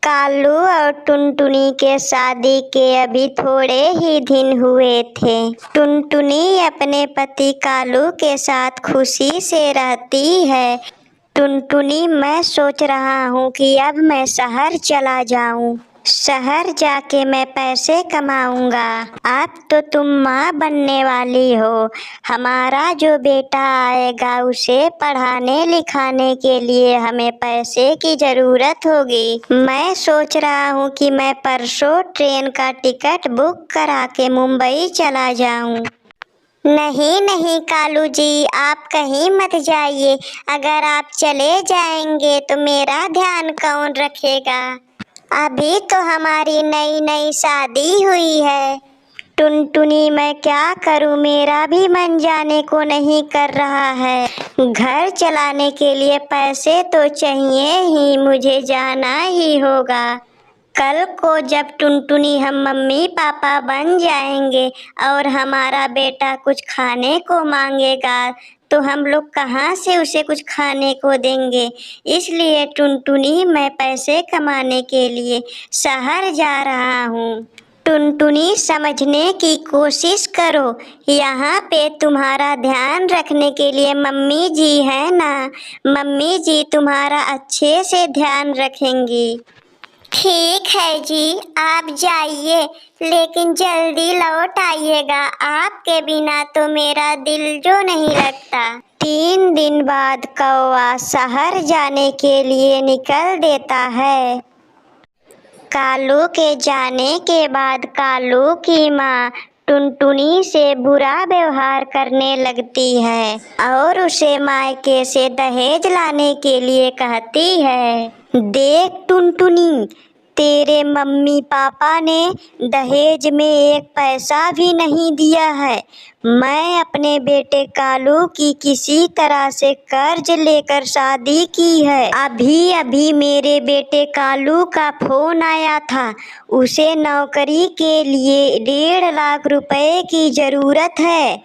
कालू और टुनटुनी के शादी के अभी थोड़े ही दिन हुए थे। टुनटुनी अपने पति कालू के साथ खुशी से रहती है। टुनटुनी, मैं सोच रहा हूँ कि अब मैं शहर चला जाऊँ। शहर जाके मैं पैसे कमाऊंगा। अब तो तुम माँ बनने वाली हो। हमारा जो बेटा आएगा उसे पढ़ाने लिखाने के लिए हमें पैसे की ज़रूरत होगी। मैं सोच रहा हूँ कि मैं परसों ट्रेन का टिकट बुक करा के मुंबई चला जाऊँ। नहीं नहीं कालू जी, आप कहीं मत जाइए। अगर आप चले जाएंगे तो मेरा ध्यान कौन रखेगा? अभी तो हमारी नई नई शादी हुई है। टुनटुनी, मैं क्या करूं, मेरा भी मन जाने को नहीं कर रहा है। घर चलाने के लिए पैसे तो चाहिए ही, मुझे जाना ही होगा। कल को जब टुनटुनी हम मम्मी पापा बन जाएंगे और हमारा बेटा कुछ खाने को मांगेगा तो हम लोग कहाँ से उसे कुछ खाने को देंगे। इसलिए टुनटुनी, मैं पैसे कमाने के लिए शहर जा रहा हूँ। टुनटुनी, समझने की कोशिश करो। यहाँ पे तुम्हारा ध्यान रखने के लिए मम्मी जी है ना। मम्मी जी तुम्हारा अच्छे से ध्यान रखेंगी। ठीक है जी, आप जाइए, लेकिन जल्दी लौट आइएगा। आपके बिना तो मेरा दिल जो नहीं लगता। 3 दिन बाद कौवा शहर जाने के लिए निकल देता है। कालू के जाने के बाद कालू की माँ टुनटुनी से बुरा व्यवहार करने लगती है और उसे मायके से दहेज लाने के लिए कहती है। देख टुनटुनी, तेरे मम्मी पापा ने दहेज में 1 पैसा भी नहीं दिया है। मैं अपने बेटे कालू की किसी तरह से कर्ज लेकर शादी की है। अभी अभी मेरे बेटे कालू का फोन आया था। उसे नौकरी के लिए 1.5 लाख रुपए की ज़रूरत है।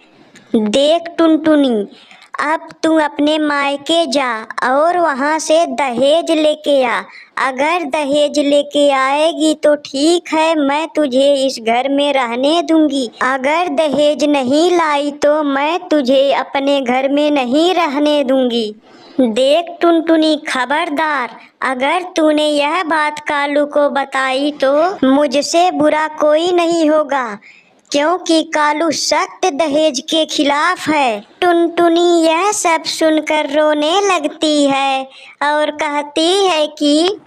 देख टुनटुनी, अब तू अपने मायके जा और वहाँ से दहेज लेके आ। अगर दहेज लेके आएगी तो ठीक है, मैं तुझे इस घर में रहने दूंगी। अगर दहेज नहीं लाई तो मैं तुझे अपने घर में नहीं रहने दूंगी। देख टुनटुनी, खबरदार, अगर तूने यह बात कालू को बताई तो मुझसे बुरा कोई नहीं होगा, क्योंकि कालू सख्त दहेज के खिलाफ है। टुनटुनी यह सब सुनकर रोने लगती है और कहती है कि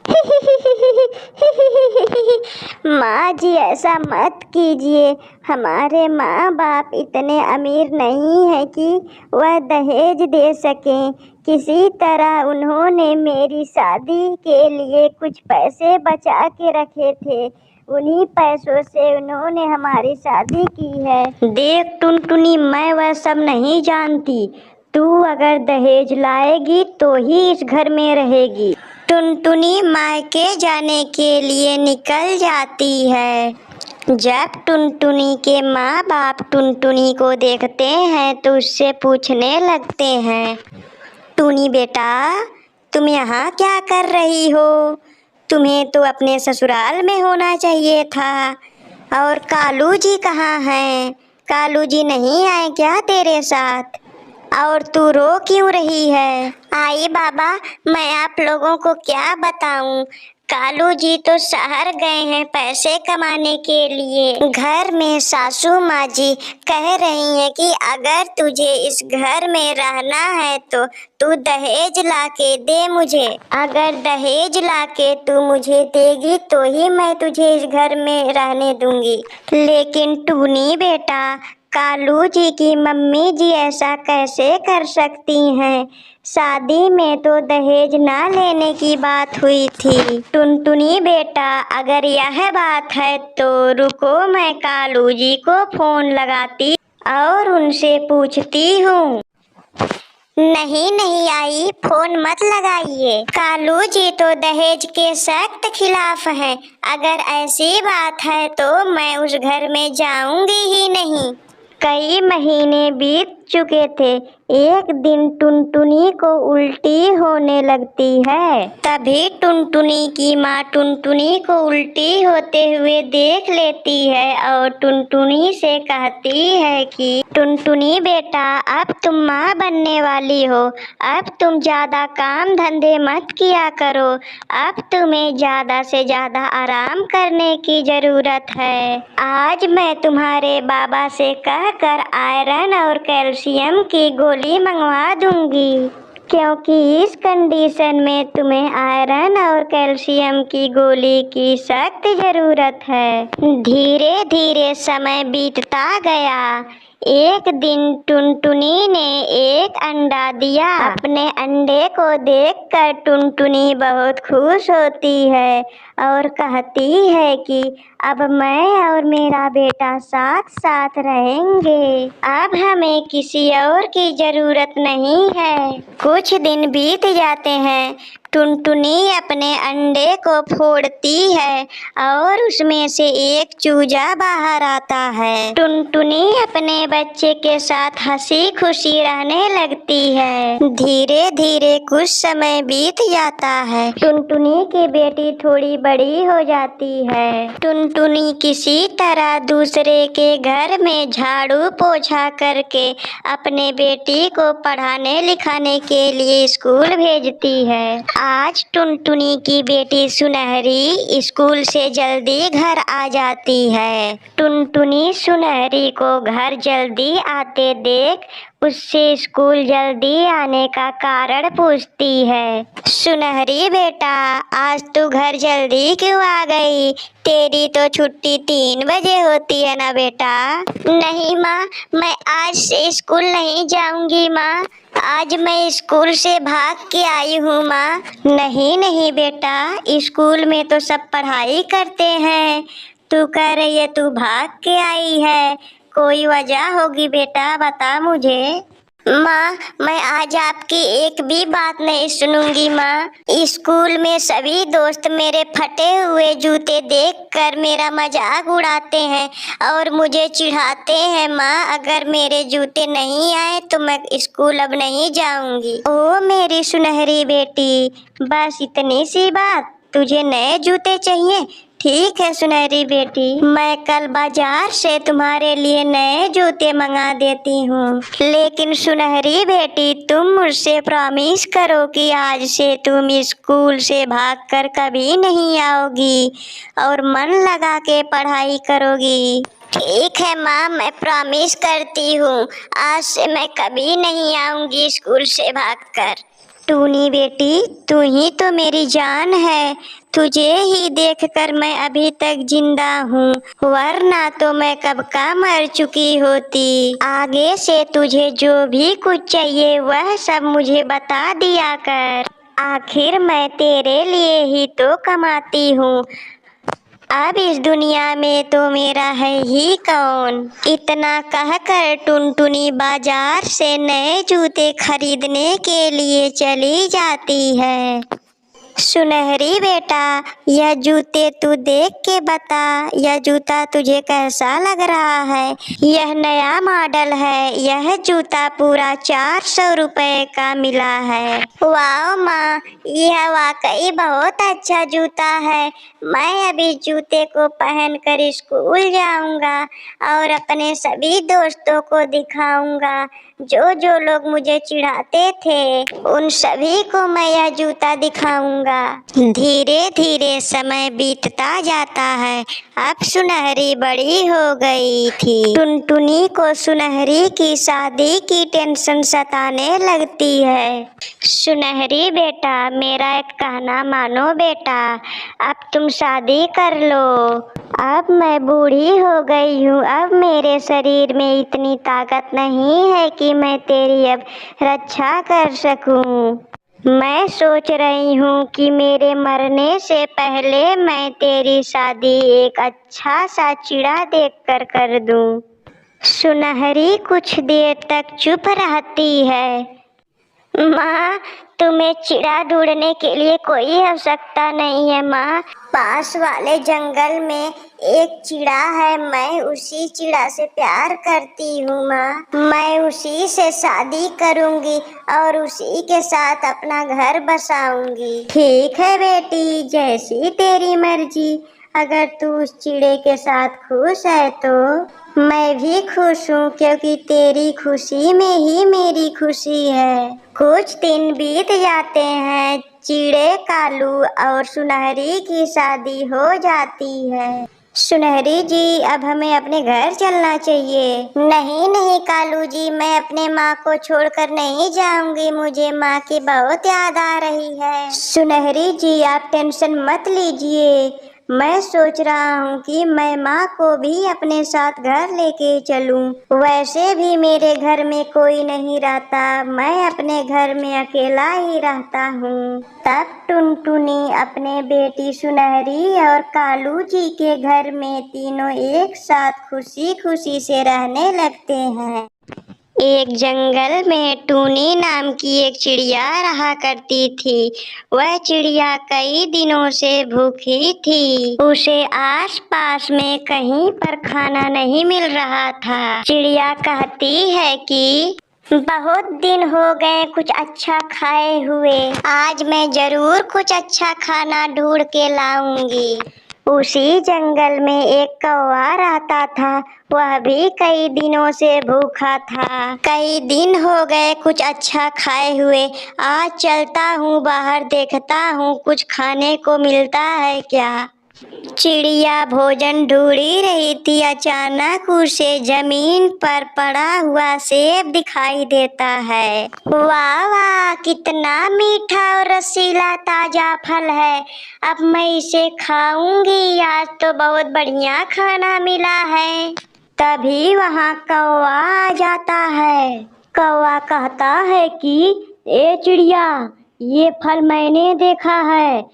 माँ जी, ऐसा मत कीजिए। हमारे माँ बाप इतने अमीर नहीं हैं कि वह दहेज दे सकें। किसी तरह उन्होंने मेरी शादी के लिए कुछ पैसे बचा के रखे थे। उन्हीं पैसों से उन्होंने हमारी शादी की है। देख टुनटुनी, मैं वह सब नहीं जानती। तू अगर दहेज लाएगी तो ही इस घर में रहेगी। टुनटुनी मायके जाने के लिए निकल जाती है। जब टुनटुनी के माँ बाप टुनटुनी को देखते हैं तो उससे पूछने लगते हैं, टुनी बेटा, तुम यहाँ क्या कर रही हो? तुम्हें तो अपने ससुराल में होना चाहिए था। और कालू जी कहाँ हैं? कालू जी नहीं आए क्या तेरे साथ? और तू रो क्यों रही है? आई बाबा, मैं आप लोगों को क्या बताऊं। कालू जी तो शहर गए हैं पैसे कमाने के लिए। घर में सासू माँ जी कह रही हैं कि अगर तुझे इस घर में रहना है तो तू दहेज ला के दे मुझे। अगर दहेज ला के तू मुझे देगी तो ही मैं तुझे इस घर में रहने दूंगी। लेकिन टूनी बेटा, कालू जी की मम्मी जी ऐसा कैसे कर सकती हैं? शादी में तो दहेज ना लेने की बात हुई थी। टुनटुनी बेटा, अगर यह बात है तो रुको, मैं कालू जी को फोन लगाती और उनसे पूछती हूँ। नहीं नहीं आई, फोन मत लगाइए। कालू जी तो दहेज के सख्त खिलाफ हैं। अगर ऐसी बात है तो मैं उस घर में जाऊंगी ही नहीं। कई महीने बीत चुके थे। एक दिन टुनटुनी को उल्टी होने लगती है। तभी टुनटुनी की माँ टुनटुनी को उल्टी होते हुए देख लेती है और टुनटुनी से कहती है कि टुनटुनी बेटा, अब तुम माँ बनने वाली हो, अब तुम ज़्यादा काम धंधे मत किया करो, अब तुम्हें ज़्यादा से ज़्यादा आराम करने की ज़रूरत है। आज मैं तुम्हारे बाबा से कहकर आयरन और कैल्शियम की गोली मंगवा दूंगी, क्योंकि इस कंडीशन में तुम्हें आयरन और कैल्शियम की गोली की सख्त ज़रूरत है। धीरे धीरे समय बीतता गया। एक दिन टुनटुनी ने एक अंडा दिया। अपने अंडे को देखकर टुनटुनी बहुत खुश होती है और कहती है कि अब मैं और मेरा बेटा साथ साथ रहेंगे। अब हमें किसी और की ज़रूरत नहीं है। कुछ दिन बीत जाते हैं। टुनटुनी अपने अंडे को फोड़ती है और उसमें से एक चूजा बाहर आता है। टुनटुनी अपने बच्चे के साथ हंसी खुशी रहने लगती है। धीरे धीरे कुछ समय बीत जाता है। टुनटुनी की बेटी थोड़ी बड़ी हो जाती है। टुनटुनी किसी तरह दूसरे के घर में झाड़ू पोछा करके अपने बेटी को पढ़ाने लिखाने के लिए स्कूल भेजती है। आज टुनटुनी की बेटी सुनहरी स्कूल से जल्दी घर आ जाती है। टुनटुनी सुनहरी को घर जल्दी आते देख उससे स्कूल जल्दी आने का कारण पूछती है। सुनहरी बेटा, आज तू घर जल्दी क्यों आ गई? तेरी तो छुट्टी 3 बजे होती है ना बेटा। नहीं माँ, मैं आज से स्कूल नहीं जाऊंगी माँ, आज मैं स्कूल से भाग के आई हूँ माँ। नहीं नहीं बेटा, स्कूल में तो सब पढ़ाई करते हैं, तू कह रही है तू भाग के आई है, कोई वजह होगी बेटा, बता मुझे। माँ, मैं आज आपकी एक भी बात नहीं सुनूंगी माँ। स्कूल में सभी दोस्त मेरे फटे हुए जूते देखकर मेरा मजाक उड़ाते हैं और मुझे चिढ़ाते हैं माँ। अगर मेरे जूते नहीं आए तो मैं स्कूल अब नहीं जाऊंगी। ओ मेरी सुनहरी बेटी, बस इतनी सी बात, तुझे नए जूते चाहिए? ठीक है सुनहरी बेटी, मैं कल बाजार से तुम्हारे लिए नए जूते मंगा देती हूँ। लेकिन सुनहरी बेटी, तुम मुझसे प्रॉमिस करो कि आज से तुम स्कूल से भागकर कभी नहीं आओगी और मन लगा के पढ़ाई करोगी। ठीक है माँ, मैं प्रॉमिस करती हूँ, आज से मैं कभी नहीं आऊँगी स्कूल से भागकर। टूनी बेटी, तू ही तो मेरी जान है, तुझे ही देखकर मैं अभी तक जिंदा हूँ, वरना तो मैं कब का मर चुकी होती। आगे से तुझे जो भी कुछ चाहिए वह सब मुझे बता दिया कर, आखिर मैं तेरे लिए ही तो कमाती हूँ। अब इस दुनिया में तो मेरा है ही कौन। इतना कहकर टुनटुनी बाजार से नए जूते खरीदने के लिए चली जाती है। सुनहरी बेटा, यह जूते तू देख के बता, यह जूता तुझे कैसा लग रहा है? यह नया मॉडल है, यह जूता पूरा 400 रुपए का मिला है। वाह माँ, यह वाकई बहुत अच्छा जूता है, मैं अभी जूते को पहनकर स्कूल जाऊंगा और अपने सभी दोस्तों को दिखाऊंगा। जो जो लोग मुझे चिढ़ाते थे उन सभी को मैं यह जूता दिखाऊंगा। धीरे धीरे समय बीतता जाता है। अब सुनहरी बड़ी हो गई थी। टुनटुनी को सुनहरी की शादी की टेंशन सताने लगती है। सुनहरी बेटा, मेरा एक कहना मानो बेटा, अब तुम शादी कर लो। अब मैं बूढ़ी हो गई हूँ, अब मेरे शरीर में इतनी ताकत नहीं है कि मैं तेरी अब रक्षा कर सकूँ। मैं सोच रही हूँ कि मेरे मरने से पहले मैं तेरी शादी एक अच्छा सा चिड़ा देखकर कर दूँ। सुनहरी कुछ देर तक चुप रहती है। माँ, तुम्हें चिड़ा ढूंढने के लिए कोई आवश्यकता नहीं है माँ। पास वाले जंगल में एक चिड़ा है, मैं उसी चिड़ा से प्यार करती हूँ माँ। मैं उसी से शादी करूँगी और उसी के साथ अपना घर बसाऊंगी। ठीक है बेटी, जैसी तेरी मर्जी। अगर तू उस चिड़े के साथ खुश है तो मैं भी खुश हूँ, क्योंकि तेरी खुशी में ही मेरी खुशी है। कुछ दिन बीत जाते हैं, चिड़े कालू और सुनहरी की शादी हो जाती है। सुनहरी जी, अब हमें अपने घर चलना चाहिए। नहीं नहीं कालू जी, मैं अपने माँ को छोड़कर नहीं जाऊंगी, मुझे माँ की बहुत याद आ रही है। सुनहरी जी, आप टेंशन मत लीजिए, मैं सोच रहा हूँ कि मैं माँ को भी अपने साथ घर लेके चलूं। वैसे भी मेरे घर में कोई नहीं रहता, मैं अपने घर में अकेला ही रहता हूँ। तब टुनटुनी अपने बेटी सुनहरी और कालू जी के घर में तीनों एक साथ खुशी खुशी से रहने लगते हैं। एक जंगल में टूनी नाम की एक चिड़िया रहा करती थी। वह चिड़िया कई दिनों से भूखी थी। उसे आसपास में कहीं पर खाना नहीं मिल रहा था। चिड़िया कहती है कि बहुत दिन हो गए कुछ अच्छा खाए हुए, आज मैं जरूर कुछ अच्छा खाना ढूंढ के लाऊंगी। उसी जंगल में एक कौवा रहता था। वह भी कई दिनों से भूखा था। कई दिन हो गए कुछ अच्छा खाए हुए, आज चलता हूँ बाहर, देखता हूँ कुछ खाने को मिलता है क्या। चिड़िया भोजन ढूंढी रही थी, अचानक उसे जमीन पर पड़ा हुआ सेब दिखाई देता है। वाह वाह, कितना मीठा और रसीला ताजा फल है, अब मैं इसे खाऊंगी, आज तो बहुत बढ़िया खाना मिला है। तभी वहाँ कौवा आ जाता है। कौवा कहता है कि ए चिड़िया, ये फल मैंने देखा है,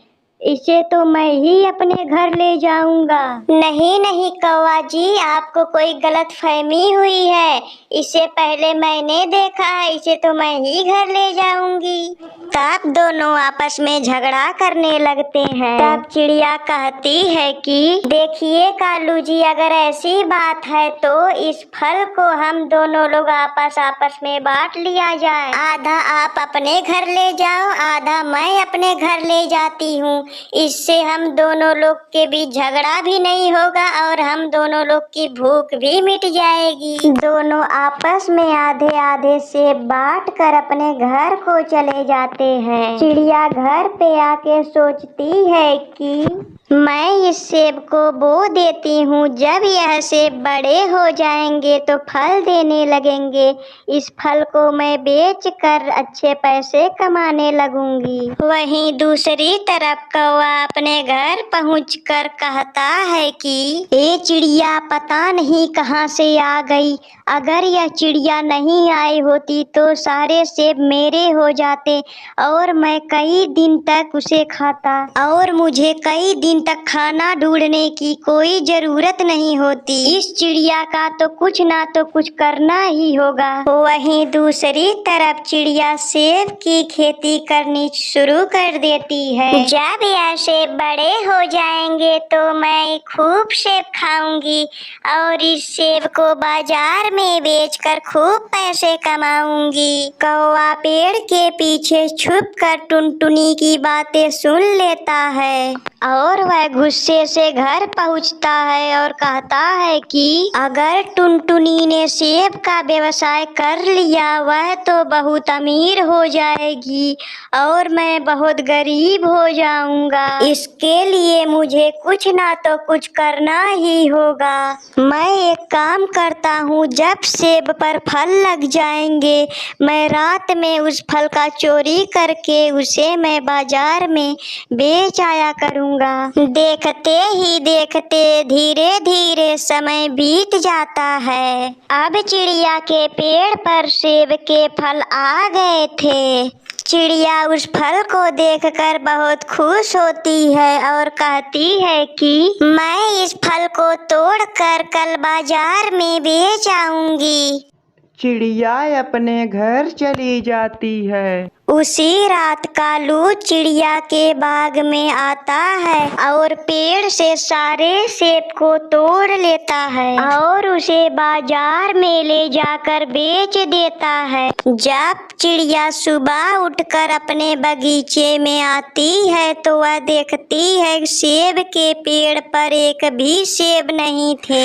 इसे तो मैं ही अपने घर ले जाऊंगा। नहीं नहीं कौवा जी, आपको कोई गलत फहमी हुई है, इसे पहले मैंने देखा है, इसे तो मैं ही घर ले जाऊंगी। तब दोनों आपस में झगड़ा करने लगते हैं। तब चिड़िया कहती है कि देखिए कालू जी, अगर ऐसी बात है तो इस फल को हम दोनों लोग आपस में बांट लिया जाए। आधा आप अपने घर ले जाओ, आधा मैं अपने घर ले जाती हूँ। इससे हम दोनों लोग के बीच झगड़ा भी नहीं होगा और हम दोनों लोग की भूख भी मिट जाएगी। दोनों आपस में आधे आधे सेब बांट कर अपने घर को चले जाते हैं। चिड़िया घर पे आके सोचती है कि मैं इस सेब को बो देती हूँ, जब यह सेब बड़े हो जाएंगे तो फल देने लगेंगे, इस फल को मैं बेच कर अच्छे पैसे कमाने लगूंगी। वहीं दूसरी तरफ कौवा अपने घर पहुंचकर कहता है कि ये चिड़िया पता नहीं कहाँ से आ गई, अगर यह चिड़िया नहीं आई होती तो सारे सेब मेरे हो जाते और मैं कई दिन तक उसे खाता और मुझे कई दिन तक खाना ढूंढने की कोई जरूरत नहीं होती। इस चिड़िया का तो कुछ ना तो कुछ करना ही होगा। वहीं दूसरी तरफ चिड़िया सेब की खेती करनी शुरू कर देती है। जब यह सेब बड़े हो जाएंगे तो मैं खूब सेब खाऊंगी और इस सेब को बाजार में बेचकर खूब पैसे कमाऊंगी। कौवा पेड़ के पीछे छुपकर टुनटुनी की बातें सुन लेता है और वह गुस्से से घर पहुंचता है और कहता है कि अगर टुनटुनी ने सेब का व्यवसाय कर लिया, वह तो बहुत अमीर हो जाएगी और मैं बहुत गरीब हो जाऊंगा। इसके लिए मुझे कुछ ना तो कुछ करना ही होगा। मैं एक काम करता हूँ, जब सेब पर फल लग जाएंगे मैं रात में उस फल का चोरी करके उसे मैं बाजार में बेच आया करूँगा। देखते ही देखते धीरे धीरे समय बीत जाता है। अब चिड़िया के पेड़ पर सेब के फल आ गए थे। चिड़िया उस फल को देखकर बहुत खुश होती है और कहती है कि मैं इस फल को तोड़कर कल बाजार में बेच आऊंगी। चिड़िया अपने घर चली जाती है। उसी रात कालू चिड़िया के बाग में आता है और पेड़ से सारे सेब को तोड़ लेता है और उसे बाजार में ले जाकर बेच देता है। जब चिड़िया सुबह उठकर अपने बगीचे में आती है तो वह देखती है सेब के पेड़ पर एक भी सेब नहीं थे।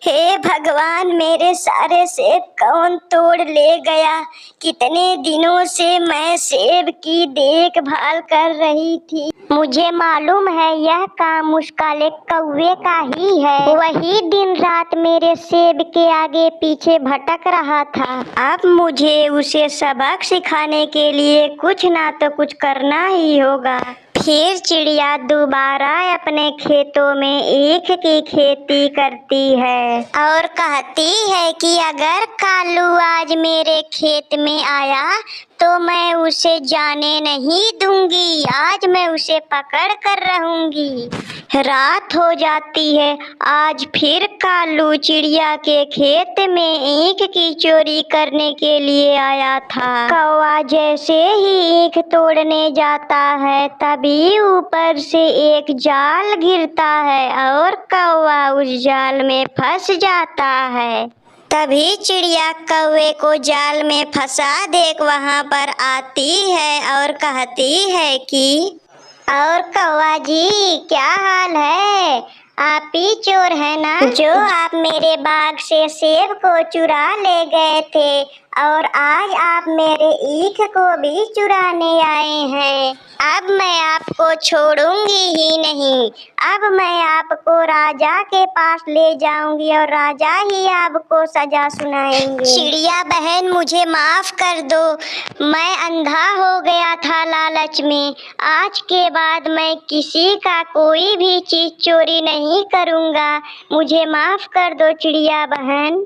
हे भगवान, मेरे सारे सेब कौन तोड़ ले गया? कितने दिनों से मैं सेब की देखभाल कर रही थी। मुझे मालूम है यह काम उस काले कौवे का ही है। वही दिन रात मेरे सेब के आगे पीछे भटक रहा था। अब मुझे उसे सबक सिखाने के लिए कुछ ना तो कुछ करना ही होगा। फिर चिड़िया दोबारा अपने खेतों में ईख की खेती करती है और कहती है कि अगर कालू आज मेरे खेत में आया तो मैं उसे जाने नहीं दूंगी। आज मैं उसे पकड़ कर रहूंगी। रात हो जाती है। आज फिर कालू चिड़िया के खेत में ईख की चोरी करने के लिए आया था। कौवा जैसे ही ईख तोड़ने जाता है तभी ऊपर से एक जाल गिरता है और कौवा उस जाल में फंस जाता है। तभी चिड़िया कौवे को जाल में फंसा देख वहां पर आती है और कहती है कि और कौवा जी, क्या हाल है? आप ही चोर है ना, जो आप मेरे बाग से सेब को चुरा ले गए थे और आज आप मेरे ईख को भी चुराने आए हैं। अब मैं आपको छोड़ूंगी ही नहीं। अब मैं आपको राजा के पास ले जाऊंगी और राजा ही आपको सजा सुनाएंगे। चिड़िया बहन, मुझे माफ कर दो। मैं अंधा हो गया था लालच में। आज के बाद मैं किसी का कोई भी चीज चोरी नहीं करूंगा। मुझे माफ कर दो चिड़िया बहन।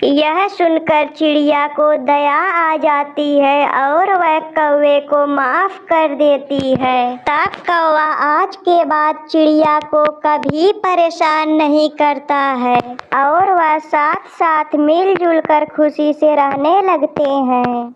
यह सुनकर चिड़िया को दया आ जाती है और वह कौवे को माफ कर देती है। तब कौवा आज के बाद चिड़िया को कभी परेशान नहीं करता है और वह साथ साथ मिलजुल कर खुशी से रहने लगते हैं।